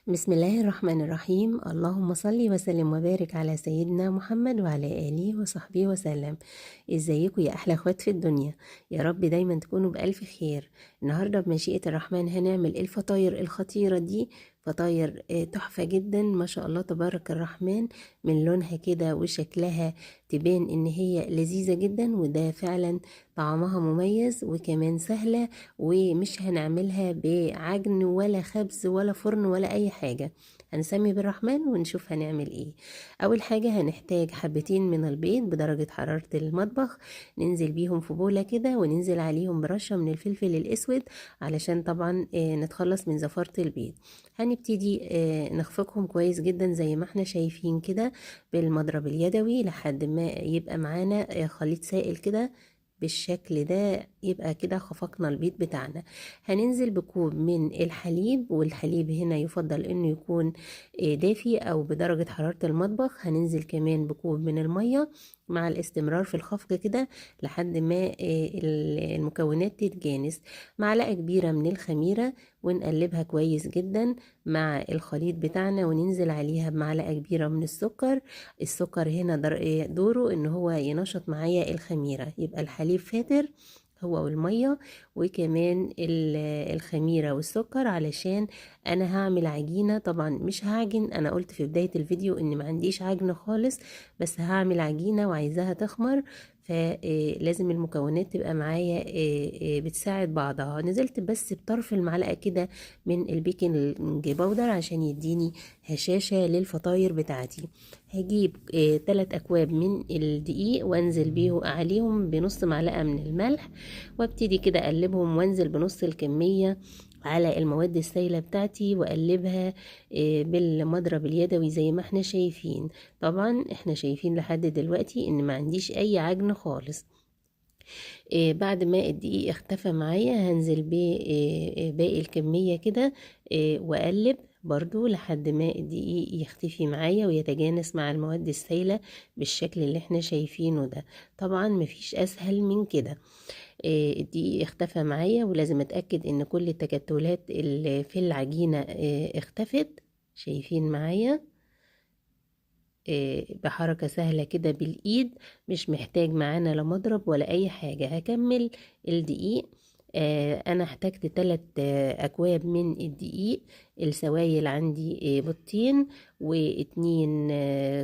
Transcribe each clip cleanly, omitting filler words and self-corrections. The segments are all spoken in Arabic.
بسم الله الرحمن الرحيم. اللهم صل وسلم وبارك على سيدنا محمد وعلى آله وصحبه وسلم. ازيكم يا أحلى اخوات في الدنيا؟ يا رب دايما تكونوا بألف خير. النهاردة بمشيئة الرحمن هنعمل الفطاير الخطيرة دي. فطاير تحفة جدا ما شاء الله تبارك الرحمن. من لونها كده وشكلها تبان ان هي لذيذة جدا، وده فعلا طعمها مميز وكمان سهلة. ومش هنعملها بعجن ولا خبز ولا فرن ولا اي حاجة. هنسمي بالرحمن ونشوف هنعمل ايه. اول حاجة هنحتاج حبتين من البيض بدرجة حرارة المطبخ، ننزل بيهم في بولة كده وننزل عليهم برشة من الفلفل الاسود علشان طبعا نتخلص من زفارة البيض. هنبتدي نخفقهم كويس جدا زي ما احنا شايفين كده بالمضرب اليدوي لحد ما يبقى معانا خليط سائل كده بالشكل ده. يبقى كده خفقنا البيض بتاعنا. هننزل بكوب من الحليب، والحليب هنا يفضل انه يكون دافي او بدرجة حرارة المطبخ. هننزل كمان بكوب من المية مع الاستمرار في الخفق كده لحد ما المكونات تتجانس. معلقة كبيرة من الخميرة ونقلبها كويس جدا مع الخليط بتاعنا، وننزل عليها بمعلقة كبيرة من السكر. السكر هنا دوره ان هو ينشط معايا الخميرة، يبقى الحليب فاتر هو والمية وكمان الخميرة والسكر، علشان انا هعمل عجينة. طبعا مش هعجن، انا قلت في بداية الفيديو ان ما عنديش عجن خالص، بس هعمل عجينة وعايزاها تخمر. فلازم المكونات تبقى معايا بتساعد بعضها. نزلت بس بطرف المعلقة كده من البيكنج باودر عشان يديني هشاشة للفطاير بتاعتي. هجيب 3 أكواب من الدقيق وانزل بيه عليهم بنص معلقة من الملح، وابتدي كده اقلبهم وانزل بنص الكمية على المواد السائلة بتاعتي واقلبها بالمضرب اليدوي زي ما احنا شايفين. طبعا احنا شايفين لحد دلوقتي ان ما عنديش اي عجن خالص. بعد ما الدقيق اختفى معايا هنزل باقي الكمية كده واقلب برضو لحد ما الدقيق يختفي معايا ويتجانس مع المواد السائلة بالشكل اللي احنا شايفينه ده. طبعا مفيش اسهل من كده. الدقيق اختفى معايا ولازم اتأكد ان كل التكتلات اللي في العجينة اختفت. شايفين معايا بحركة سهلة كده بالإيد، مش محتاج معانا لا مضرب ولا أي حاجة. هكمل الدقيق. أنا احتاجت 3 أكواب من الدقيق. السوائل عندي بيضتين و2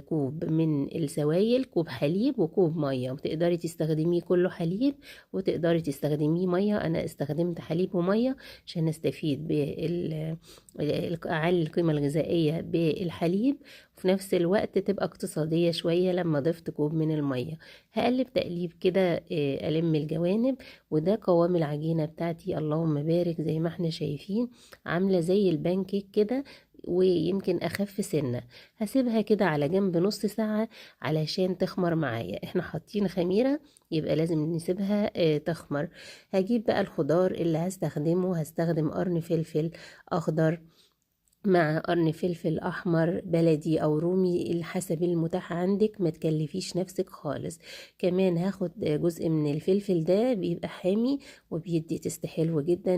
كوب من السوائل، كوب حليب وكوب مية. وتقدري تستخدميه كله حليب وتقدري تستخدميه مية. أنا استخدمت حليب ومية عشان استفيد أعلي القيمة الغذائية بالحليب، وفي نفس الوقت تبقى اقتصادية شوية لما ضفت كوب من المية. هقلب تقليب كده ألم الجوانب. وده قوام العجينة بتاعتي، اللهم بارك، زي ما احنا شايفين عاملة زي البانكيك كده ويمكن أخف سنة. هسيبها كده على جنب نص ساعة علشان تخمر معايا. احنا حاطين خميرة يبقى لازم نسيبها تخمر. هجيب بقى الخضار اللي هستخدمه. هستخدم قرن فلفل أخضر مع قرن فلفل احمر بلدي او رومي حسب المتاح عندك، ما تكلفيش نفسك خالص. كمان هاخد جزء من الفلفل ده بيبقى حامي وبيدي تست حلو جدا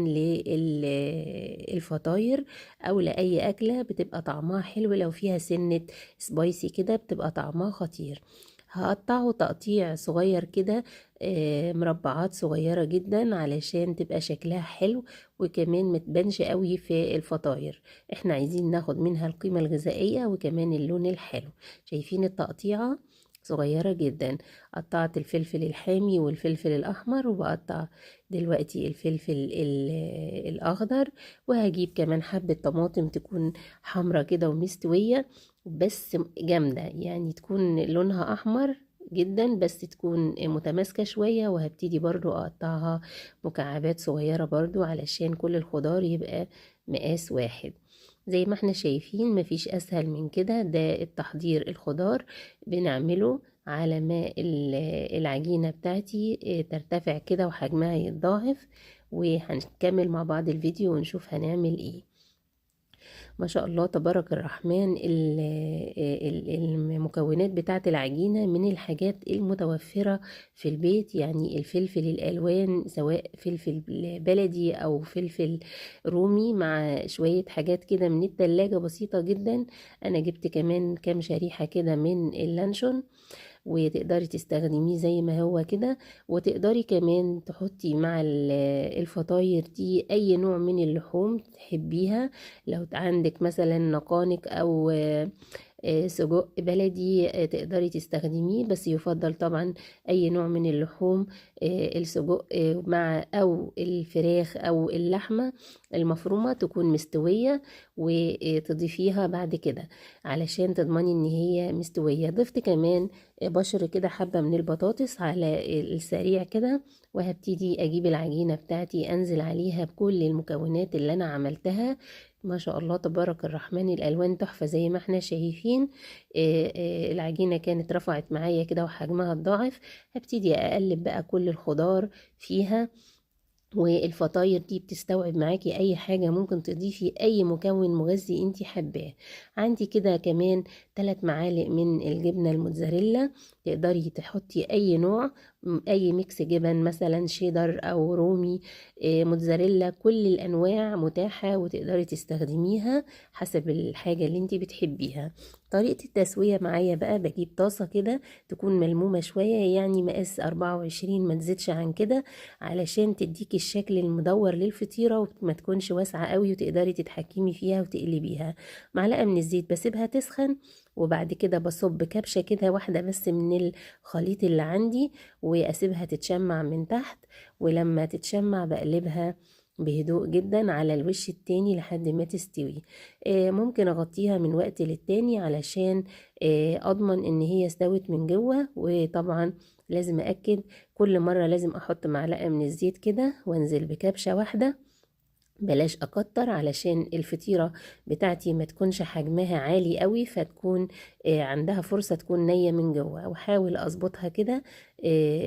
للفطاير او لاي اكله بتبقى طعمها حلو. لو فيها سنه سبايسي كده بتبقى طعمها خطير. هقطعه تقطيع صغير كده مربعات صغيرة جدا علشان تبقى شكلها حلو وكمان متبانش قوي في الفطاير. احنا عايزين ناخد منها القيمة الغذائية وكمان اللون الحلو. شايفين التقطيعة صغيرة جدا. قطعت الفلفل الحامي والفلفل الأحمر، وبقطع دلوقتي الفلفل الأخضر. وهجيب كمان حبة طماطم تكون حمرة كده ومستوية بس جامدة، يعني تكون لونها أحمر جدا بس تكون متماسكة شوية. وهبتدي برضو أقطعها مكعبات صغيرة برضو علشان كل الخضار يبقى مقاس واحد. زي ما احنا شايفين مفيش اسهل من كده. ده التحضير الخضار بنعمله على ما العجينة بتاعتي ترتفع كده وحجمها يتضاعف. وهنكمل مع بعض الفيديو ونشوف هنعمل ايه. ما شاء الله تبارك الرحمن. المكونات بتاعة العجينة من الحاجات المتوفرة في البيت، يعني الفلفل الألوان سواء فلفل بلدي أو فلفل رومي مع شوية حاجات كده من التلاجة بسيطة جدا. أنا جبت كمان كام شريحة كده من اللانشون، وتقدري تستخدميه زي ما هو كده. وتقدري كمان تحطي مع الفطاير دي اي نوع من اللحوم تحبيها. لو عندك مثلا نقانق او سجق بلدي تقدري تستخدميه، بس يفضل طبعا اي نوع من اللحوم. السجق مع او الفراخ او اللحمة المفرومة تكون مستوية، وتضيفيها بعد كده علشان تضمني ان هي مستوية. ضفت كمان بشر كده حبة من البطاطس على السريع كده، وهبتدي اجيب العجينة بتاعتي انزل عليها بكل المكونات اللي انا عملتها. ما شاء الله تبارك الرحمن، الالوان تحفة زي ما احنا شايفين. العجينة كانت رفعت معايا كده وحجمها اتضاعف. هبتدي اقلب بقى كل الخضار فيها، والفطاير دي بتستوعب معاكي اي حاجة، ممكن تضيفي اي مكون مغذي انتي حباه. عندي كده كمان 3 معالق من الجبنة الموتزاريلا، تقدري تحطي اي نوع، اي ميكس جبن مثلا شيدر او رومي، موتزاريلا، كل الانواع متاحة وتقدري تستخدميها حسب الحاجة اللي انتي بتحبيها. طريقة التسوية معايا بقى، بجيب طاسة كده تكون ملمومة شوية، يعني مقاس 24 ما تزيدش عن كده، علشان تديكي الشكل المدور للفطيرة وما تكونش واسعة قوي، وتقدري تتحكمي فيها وتقلبيها. معلقة من الزيت بسيبها تسخن، وبعد كده بصب كبشة كده واحدة بس من الخليط اللي عندي، واسيبها تتشمع من تحت. ولما تتشمع بقلبها بهدوء جدا على الوش التاني لحد ما تستوي. ممكن اغطيها من وقت للتاني علشان اضمن ان هي استوت من جوه. وطبعا لازم أأكد كل مرة لازم أحط معلقة من الزيت كده وانزل بكبشة واحدة، بلاش أكتر علشان الفطيرة بتاعتي ما تكونش حجمها عالي قوي، فتكون عندها فرصة تكون نية من جوه. وحاول أظبطها كده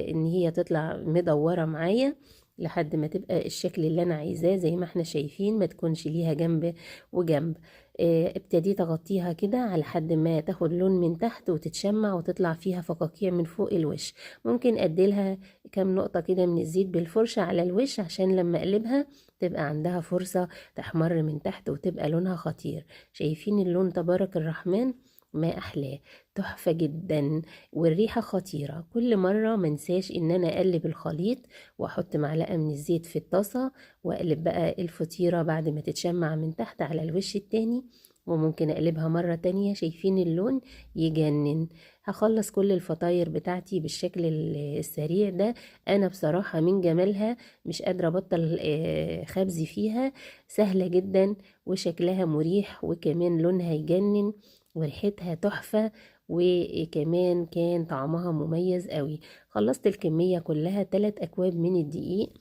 إن هي تطلع مدورة معايا لحد ما تبقى الشكل اللي أنا عايزاه زي ما احنا شايفين، ما تكونش ليها جنب وجنب. ابتديت أغطيها كده على حد ما تاخد لون من تحت وتتشمع وتطلع فيها فقاقيع من فوق الوش. ممكن أديلها كام نقطة كده من الزيت بالفرشة على الوش عشان لما أقلبها تبقى عندها فرصة تحمر من تحت وتبقى لونها خطير. شايفين اللون تبارك الرحمن؟ ما أحلاه، تحفة جدا، والريحة خطيرة. كل مرة منساش إن أنا أقلب الخليط وأحط معلقة من الزيت في الطاسة، وأقلب بقى الفطيرة بعد ما تتشمع من تحت على الوش التاني. وممكن أقلبها مرة تانية. شايفين اللون؟ يجنن. هخلص كل الفطاير بتاعتي بالشكل السريع ده. أنا بصراحة من جمالها مش قادرة أبطل خبزي فيها. سهلة جدا وشكلها مريح، وكمان لونها يجنن وريحتها تحفة، وكمان كان طعمها مميز قوي. خلصت الكمية كلها، 3 أكواب من الدقيق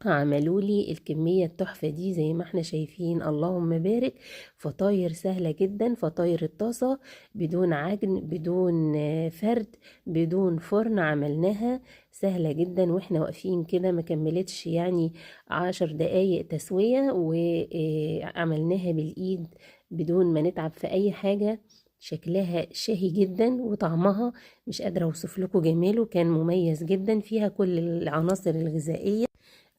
عملوا لي الكمية التحفة دي زي ما احنا شايفين. اللهم بارك. فطاير سهلة جدا، فطاير الطاسة بدون عجن، بدون فرد، بدون فرن، عملناها سهلة جدا واحنا واقفين كده، ما كملتش يعني 10 دقايق تسوية، وعملناها بالإيد بدون ما نتعب في أي حاجة. شكلها شهي جدا وطعمها مش قادرة اوصف لكم جماله، كان مميز جدا، فيها كل العناصر الغذائية.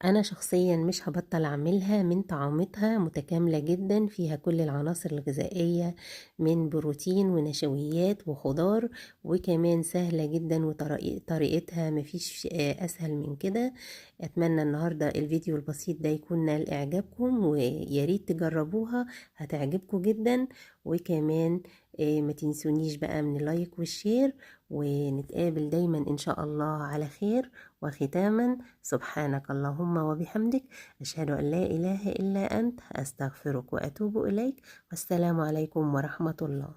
انا شخصيا مش هبطل اعملها، من طعامتها متكاملة جدا، فيها كل العناصر الغذائية من بروتين ونشويات وخضار، وكمان سهلة جدا، وطريقتها مفيش اسهل من كده. اتمنى النهاردة الفيديو البسيط ده يكون نال اعجابكم، وياريت تجربوها هتعجبكم جدا. وكمان ما تنسونيش بقى من اللايك والشير، ونتقابل دايما ان شاء الله على خير. وختاما، سبحانك اللهم وبحمدك، أشهد أن لا إله إلا أنت، أستغفرك وأتوب إليك، والسلام عليكم ورحمة الله.